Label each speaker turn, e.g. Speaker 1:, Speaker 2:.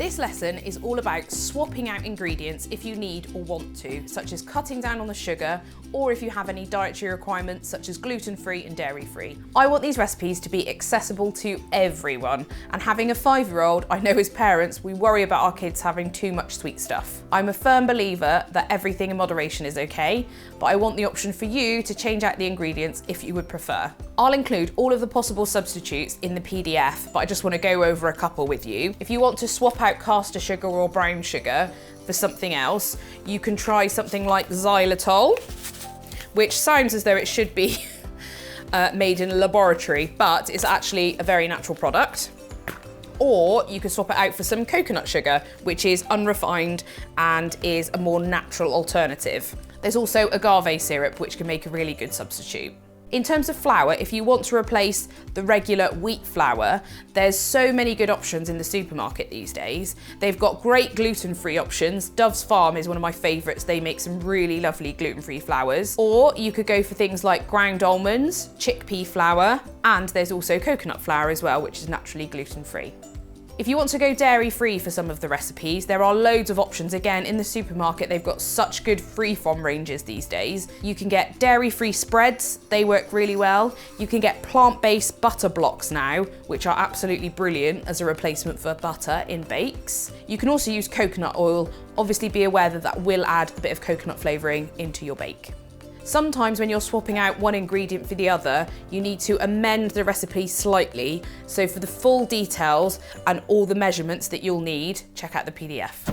Speaker 1: This lesson is all about swapping out ingredients if you need or want to, such as cutting down on the sugar, or if you have any dietary requirements such as gluten-free and dairy-free. I want these recipes to be accessible to everyone, and having a 5-year-old, I know as parents we worry about our kids having too much sweet stuff. I'm a firm believer that everything in moderation is okay, but I want the option for you to change out the ingredients if you would prefer. I'll include all of the possible substitutes in the PDF, but I just want to go over a couple with you. If you want to swap out caster sugar or brown sugar for something else, you can try something like xylitol, which sounds as though it should be made in a laboratory, but it's actually a very natural product. Or you could swap it out for some coconut sugar, which is unrefined and is a more natural alternative. There's also agave syrup, which can make a really good substitute. In terms of flour, if you want to replace the regular wheat flour, there's so many good options in the supermarket these days. They've got great gluten-free options. Dove's Farm is one of my favourites. They make some really lovely gluten-free flours. Or you could go for things like ground almonds, chickpea flour, and there's also coconut flour as well, which is naturally gluten-free. If you want to go dairy-free for some of the recipes, there are loads of options. Again, in the supermarket, they've got such good free-from ranges these days. You can get dairy-free spreads, they work really well. You can get plant-based butter blocks now, which are absolutely brilliant as a replacement for butter in bakes. You can also use coconut oil. Obviously be aware that that will add a bit of coconut flavouring into your bake. Sometimes when you're swapping out one ingredient for the other, you need to amend the recipe slightly. So for the full details and all the measurements that you'll need, check out the PDF.